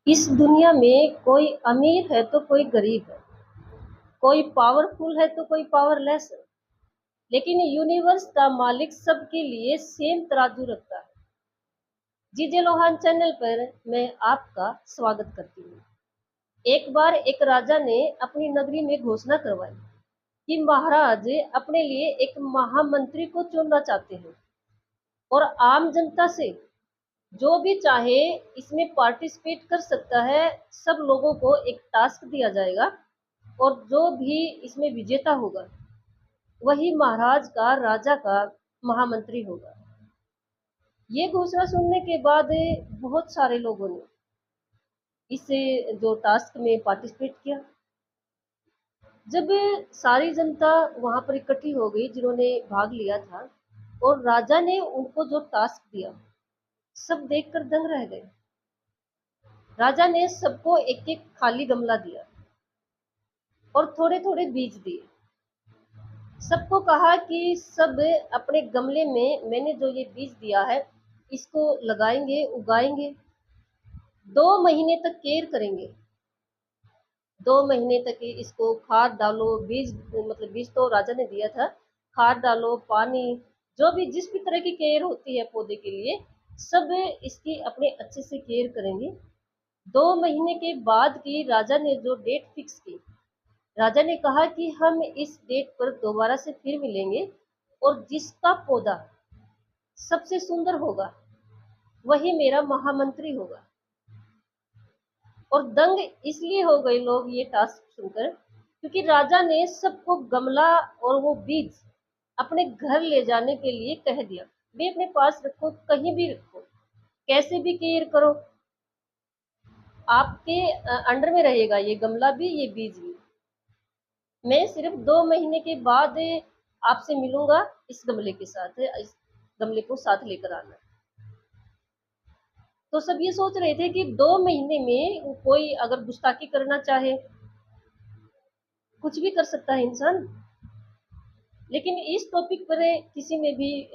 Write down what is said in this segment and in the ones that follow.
इस दुनिया में कोई अमीर है तो कोई गरीब है, कोई पावरफुल है तो कोई पावरलेस है, लेकिन यूनिवर्स का मालिक सबके लिए सेम तराजू रखता है। जीजे लोहान चैनल पर मैं आपका स्वागत करती हूँ। एक बार एक राजा ने अपनी नगरी में घोषणा करवाई कि महाराज अपने लिए एक महामंत्री को चुनना चाहते हैं और आम जनता से जो भी चाहे इसमें पार्टिसिपेट कर सकता है। सब लोगों को एक टास्क दिया जाएगा और जो भी इसमें विजेता होगा वही महाराज का राजा का महामंत्री होगा। ये घोषणा सुनने के बाद बहुत सारे लोगों ने इसे जो टास्क में पार्टिसिपेट किया। जब सारी जनता वहां पर इकट्ठी हो गई जिन्होंने भाग लिया था और राजा ने उनको जो टास्क दिया, सब देखकर दंग रह गए। राजा ने सबको एक एक खाली गमला दिया और थोड़े थोड़े बीज दिए। सबको कहा कि सब अपने गमले में मैंने जो ये बीज दिया है इसको लगाएंगे, उगाएंगे, 2 महीने तक केयर करेंगे। 2 महीने तक इसको खाद डालो, बीज मतलब बीज तो राजा ने दिया था, खाद डालो, पानी, जो भी जिस भी तरह की केयर होती है पौधे के लिए, सब इसकी अपने अच्छे से केयर करेंगे। 2 महीने के बाद की राजा ने जो डेट फिक्स की, राजा ने कहा कि हम इस डेट पर दोबारा से फिर मिलेंगे और जिसका पौधा सबसे सुंदर होगा वही मेरा महामंत्री होगा। और दंग इसलिए हो गए लोग ये टास्क सुनकर क्योंकि राजा ने सबको गमला और वो बीज अपने घर ले जाने के लिए कह दिया। भी अपने पास रखो, कहीं भी रखो, कैसे भी केयर करो, आपके अंडर में रहेगा ये गमला भी, ये बीज भी। मैं सिर्फ 2 महीने के बाद आपसे मिलूंगा इस गमले के साथ, इस गमले को साथ लेकर आना। तो सब ये सोच रहे थे कि 2 महीने में कोई अगर गुस्ताखी करना चाहे, कुछ भी कर सकता है इंसान। लेकिन इस टॉपिक पर किसी ने भी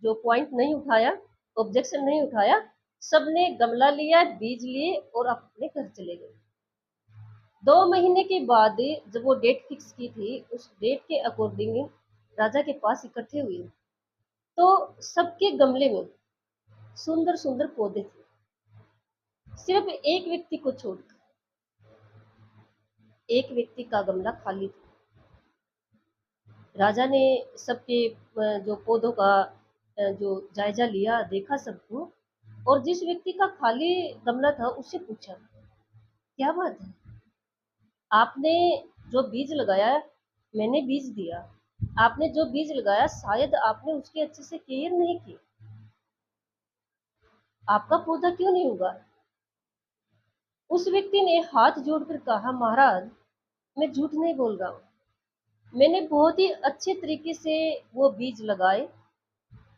जो पॉइंट नहीं उठाया, ऑब्जेक्शन नहीं उठाया। सबने गमला लिया, बीज लिए और अपने घर चले गए। 2 महीने के बाद जब वो डेट फिक्स की थी, उस डेट के अकॉर्डिंग राजा के पास इकट्ठे हुए तो सबके गमले में सुंदर सुंदर पौधे थे, सिर्फ एक व्यक्ति को छोड़कर। एक व्यक्ति का गमला खाली था। राजा ने सबके जो पौधों का जो जायजा लिया, देखा सबको, और जिस व्यक्ति का खाली गमला था उससे पूछा, क्या बात है, आपने जो बीज लगाया, मैंने बीज दिया, आपने जो बीज लगाया शायद आपने उसकी अच्छे से केयर नहीं की, आपका पौधा क्यों नहीं उगा? उस व्यक्ति ने हाथ जोड़कर कहा, महाराज मैं झूठ नहीं बोल रहा हूँ, मैंने बहुत ही अच्छे तरीके से वो बीज लगाए,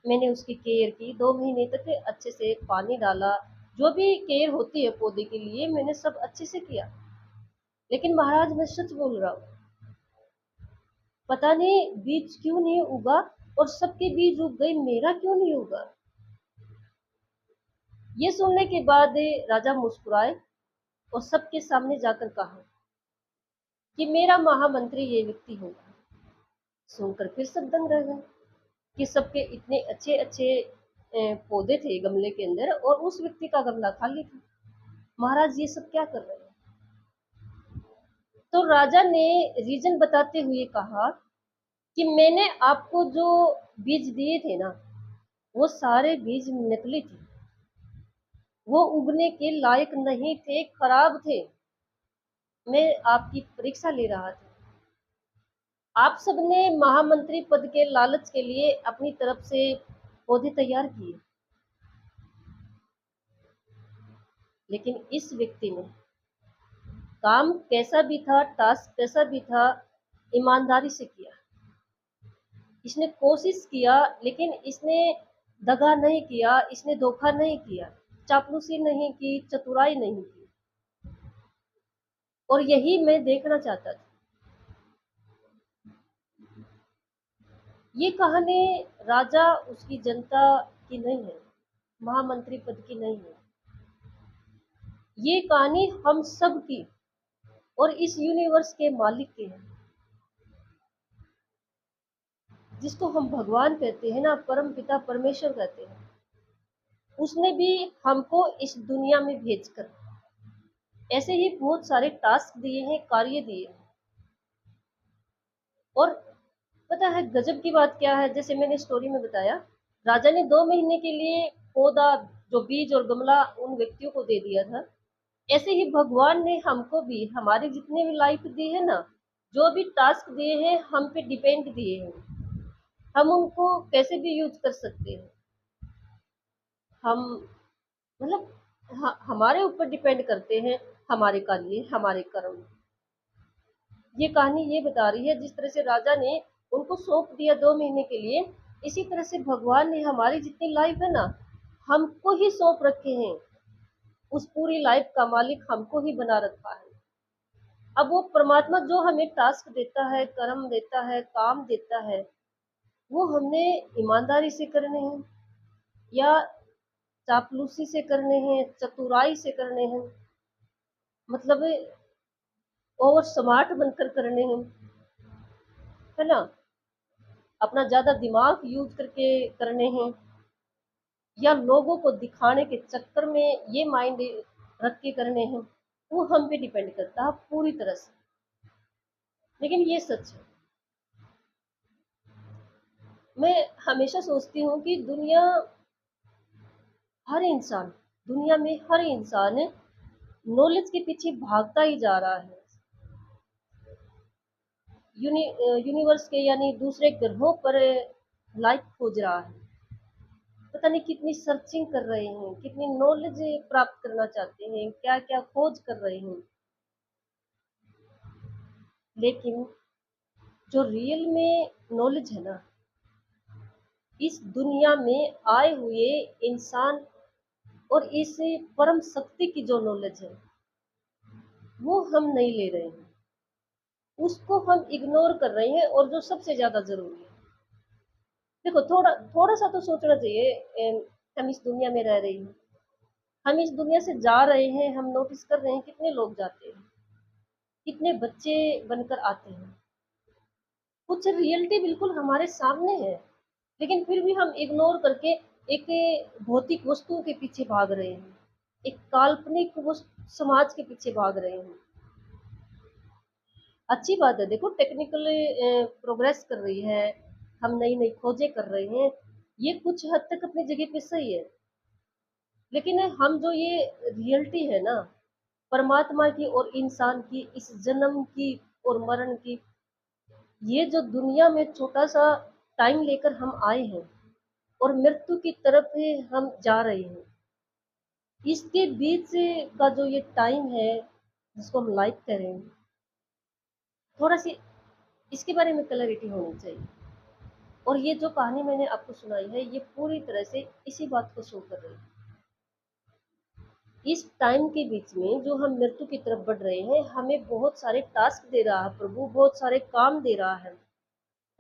मैंने उसकी केयर की, 2 महीने तक अच्छे से पानी डाला, जो भी केयर होती है पौधे के लिए मैंने सब अच्छे से किया। लेकिन महाराज मैं सच बोल रहा हूँ, पता नहीं बीज क्यों नहीं उगा, और सबके बीज उग गए, मेरा क्यों नहीं उगा? ये सुनने के बाद राजा मुस्कुराए और सबके सामने जाकर कहा कि मेरा महामंत्री ये व्यक्ति होगा। सुनकर फिर सब दंग रह गए कि सबके इतने अच्छे अच्छे पौधे थे गमले के अंदर और उस व्यक्ति का गमला खाली था। महाराज ये सब क्या कर रहे हैं? तो राजा ने रीजन बताते हुए कहा कि मैंने आपको जो बीज दिए थे ना, वो सारे बीज नकली थे, वो उगने के लायक नहीं थे, खराब थे। मैं आपकी परीक्षा ले रहा था। आप सबने महामंत्री पद के लालच के लिए अपनी तरफ से पौधे तैयार किए, लेकिन इस व्यक्ति ने काम कैसा भी था, टास्क कैसा भी था, ईमानदारी से किया। इसने कोशिश किया, लेकिन इसने दगा नहीं किया, इसने धोखा नहीं किया, चापलूसी नहीं की, चतुराई नहीं की। और यही मैं देखना चाहता था। ये कहानी राजा उसकी जनता की नहीं है, महामंत्री पद की नहीं है। ये कहानी हम सब की और इस यूनिवर्स के मालिक की है, जिसको हम भगवान कहते हैं ना, परम पिता परमेश्वर कहते हैं। उसने भी हमको इस दुनिया में भेजकर ऐसे ही बहुत सारे टास्क दिए हैं, कार्य दिए हैं। और पता है गजब की बात क्या है, जैसे मैंने स्टोरी में बताया, राजा ने 2 महीने के लिए पौधा, जो बीज और गमला उन व्यक्तियों को दे दिया था। ऐसे ही भगवान ने हमको भी हमारे जितने भी लाइफ दी है ना, जो भी टास्क दिए हैं हम पे डिपेंड दिए हैं, हम उनको कैसे भी यूज कर सकते हैं। हम मतलब हमारे ऊपर डिपेंड करते हैं, हमारे कार्य, हमारे कर्म। ये कहानी ये बता रही है, जिस तरह से राजा ने उनको सौंप दिया 2 महीने के लिए, इसी तरह से भगवान ने हमारी जितनी लाइफ है ना, हमको ही सौंप रखे हैं। उस पूरी लाइफ का मालिक हमको ही बना रखा है। अब वो परमात्मा जो हमें टास्क देता है, कर्म देता है, काम देता है, वो हमने ईमानदारी से करने हैं या चापलूसी से करने हैं, चतुराई से करने हैं, मतलब ओवर स्मार्ट बनकर करने हैं, है ना, अपना ज्यादा दिमाग यूज करके करने हैं, या लोगों को दिखाने के चक्कर में ये माइंड रख के करने हैं, वो हम पे डिपेंड करता है पूरी तरह से। लेकिन ये सच है, मैं हमेशा सोचती हूँ कि हर इंसान दुनिया में हर इंसान नॉलेज के पीछे भागता ही जा रहा है। यूनिवर्स के यानी दूसरे ग्रहों पर लाइफ खोज रहा है। पता नहीं कितनी सर्चिंग कर रहे हैं, कितनी नॉलेज प्राप्त करना चाहते हैं, क्या क्या खोज कर रहे हैं। लेकिन जो रियल में नॉलेज है ना, इस दुनिया में आए हुए इंसान और इस परम शक्ति की जो नॉलेज है, वो हम नहीं ले रहे हैं, उसको हम इग्नोर कर रहे हैं। और जो सबसे ज्यादा जरूरी है, देखो थोड़ा थोड़ा सा तो सोचना चाहिए। हम इस दुनिया में रह रहे हैं, हम इस दुनिया से जा रहे हैं, हम नोटिस कर रहे हैं कितने लोग जाते हैं, कितने बच्चे बनकर आते हैं। कुछ रियलिटी बिल्कुल हमारे सामने है, लेकिन फिर भी हम इग्नोर करके एक भौतिक वस्तुओं के पीछे भाग रहे हैं, एक काल्पनिक समाज के पीछे भाग रहे हैं। अच्छी बात है, देखो टेक्निकल प्रोग्रेस कर रही है, हम नई नई खोजें कर रहे हैं, ये कुछ हद तक अपनी जगह पे सही है। लेकिन हम जो ये रियलिटी है ना, परमात्मा की और इंसान की, इस जन्म की और मरण की, ये जो दुनिया में छोटा सा टाइम लेकर हम आए हैं और मृत्यु की तरफ हम जा रहे हैं, इसके बीच का जो ये टाइम है, जिसको हम लाइफ करें, थोड़ा सी इसके बारे में क्लैरिटी होनी चाहिए। और ये जो कहानी मैंने आपको सुनाई है, ये पूरी तरह से इसी बात को शो कर रही है। इस टाइम के बीच में जो हम मृत्यु की तरफ बढ़ रहे हैं, हमें बहुत सारे टास्क दे रहा है प्रभु, बहुत सारे काम दे रहा है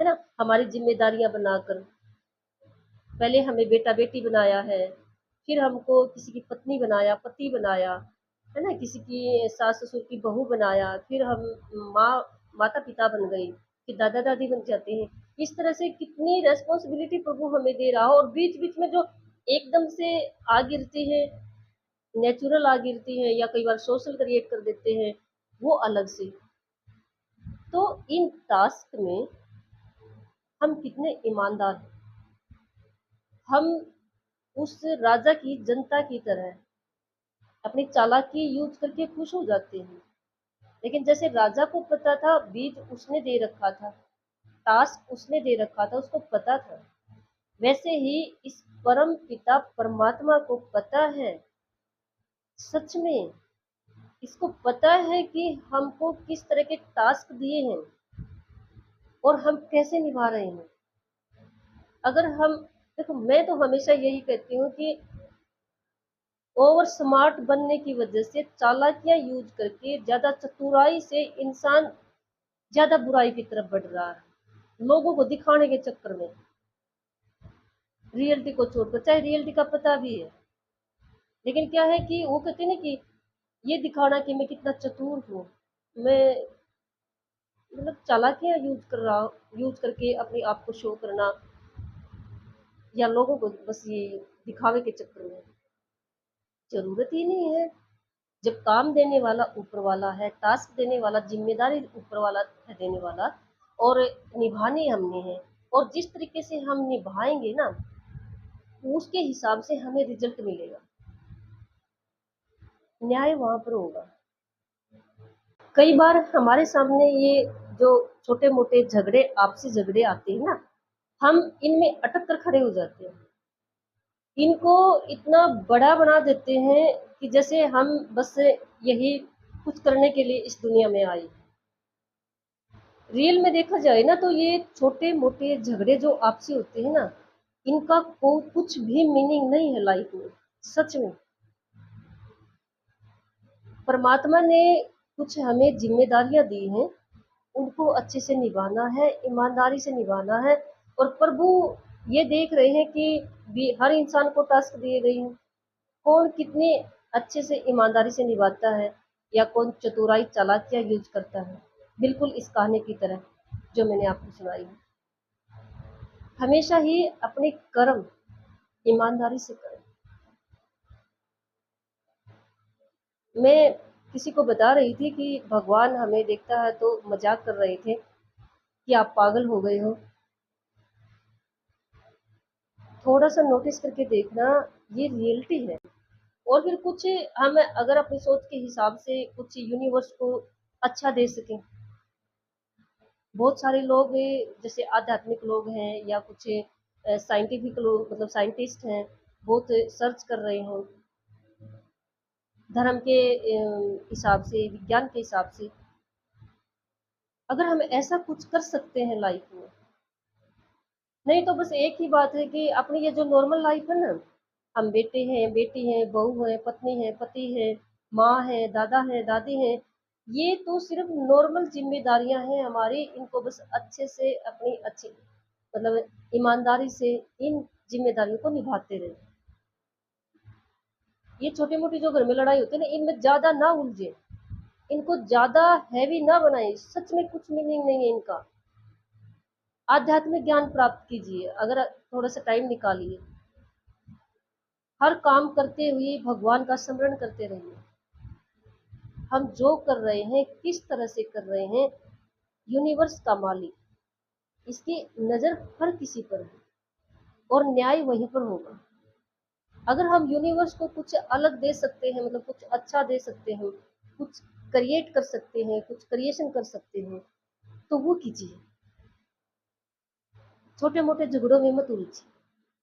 ना, हमारी जिम्मेदारियां बनाकर। पहले हमें बेटा बेटी बनाया है, फिर हमको किसी की पत्नी बनाया, पति बनाया, है ना, किसी की सास ससुर की बहू बनाया, फिर हम माँ माता पिता बन गई, फिर दादा दादी बन जाते हैं। इस तरह से कितनी रेस्पॉन्सिबिलिटी प्रभु हमें दे रहा हो, और बीच बीच में जो एकदम से आ गिरती है, नेचुरल आ गिरती है, या कई बार सोशल क्रिएट कर देते हैं, वो अलग से। तो इन टास्क में हम कितने ईमानदार हैं। हम उस राजा की जनता की तरह अपनी चालाकी यूज करके खुश हो जाते हैं। लेकिन जैसे राजा को पता था, बीज उसने दे रखा था, टास्क उसने दे रखा था, उसको पता था, वैसे ही इस परम पिता परमात्मा को पता है, सच में इसको पता है कि हमको किस तरह के टास्क दिए हैं और हम कैसे निभा रहे हैं। अगर हम, देखो मैं तो हमेशा यही कहती हूँ कि ओवर स्मार्ट बनने की वजह से, चालाकियां यूज करके, ज्यादा चतुराई से इंसान ज्यादा बुराई की तरफ बढ़ रहा है, लोगों को दिखाने के चक्कर में, रियलिटी को छोड़कर। चाहे रियलिटी का पता भी है, लेकिन क्या है कि वो कहते हैं ना कि ये दिखाना कि मैं कितना चतुर हूँ, मैं मतलब चालाकियाँ यूज़ करके अपने आप को शो करना, या लोगों को बस ये दिखावे के चक्कर में, ज़रूरत ही नहीं है। जब काम देने वाला ऊपर वाला है, टास्क देने वाला, ज़िम्मेदारी ऊपर वाला है देने वाला, और निभानी हमने है, और जिस तरीके से हम निभाएँगे ना, उसके हिसाब से हमें रिज़ल्ट मिलेगा। न्याय वहाँ पर होगा। कई बार हमारे सामने ये जो छोटे-मोटे झगड़े, आपसी झगड़े आते हैं ना, हम इनमें अटक कर खड़े हो जाते हैं। इनको इतना बड़ा बना देते हैं कि जैसे हम बस यही कुछ करने के लिए इस दुनिया में आए। रियल में देखा जाए ना, तो ये छोटे-मोटे झगड़े जो आपसी होते हैं ना, इनका को कुछ भी मीनिंग नहीं है लाइफ में, सच में। परमात्मा ने कुछ हमें ज़िम्मेदारियाँ दी हैं, उनको अच्छे से निभाना है, ईमानदारी से निभाना है, और प्रभु ये देख रहे हैं कि हर इंसान को टास्क दिए गए हैं। कौन कितने अच्छे से ईमानदारी से निभाता है, या कौन चतुराई चालाकियाँ यूज़ करता है। बिल्कुल इस कहानी की तरह जो मैंने आपको सुनाई है। हमेशा ही अपने कर्म ईमानदारी से करें। मैं किसी को बता रही थी कि भगवान हमें देखता है, तो मजाक कर रहे थे कि आप पागल हो गए हो। थोड़ा सा नोटिस करके देखना, ये रियलिटी है। और फिर कुछ हम अगर अपनी सोच के हिसाब से कुछ यूनिवर्स को अच्छा दे सकें। बहुत सारे लोग जैसे आध्यात्मिक लोग हैं, या कुछ साइंटिफिक लोग, मतलब साइंटिस्ट हैं, बहुत सर्च कर रहे हैं धर्म के हिसाब से, विज्ञान के हिसाब से। अगर हम ऐसा कुछ कर सकते हैं लाइफ में, नहीं तो बस एक ही बात है कि अपनी ये जो नॉर्मल लाइफ है ना, हम बेटे हैं, बेटी हैं, बहू हैं, पत्नी है, पति है, माँ है, दादा है, दादी हैं, ये तो सिर्फ नॉर्मल जिम्मेदारियां हैं हमारी। इनको बस अच्छे से अपनी अच्छी, मतलब ईमानदारी से इन जिम्मेदारियों को निभाते रहे। ये छोटी मोटी जो घर में लड़ाई होती है ना, इनमें ज्यादा ना उलझे, इनको ज्यादा हैवी ना बनाए। सच में कुछ मीनिंग नहीं है इनका। आध्यात्मिक ज्ञान प्राप्त कीजिए, अगर थोड़ा सा टाइम निकालिए। हर काम करते हुए भगवान का स्मरण करते रहिए। हम जो कर रहे हैं, किस तरह से कर रहे हैं, यूनिवर्स का मालिक, इसकी नज़र हर किसी पर है, और न्याय वहीं पर होगा। अगर हम यूनिवर्स को कुछ अलग दे सकते हैं, मतलब कुछ अच्छा दे सकते हैं, कुछ क्रिएट कर सकते हैं, कुछ क्रिएशन कर सकते हैं, तो वो कीजिए। छोटे मोटे झगड़ों में मत उलझिए।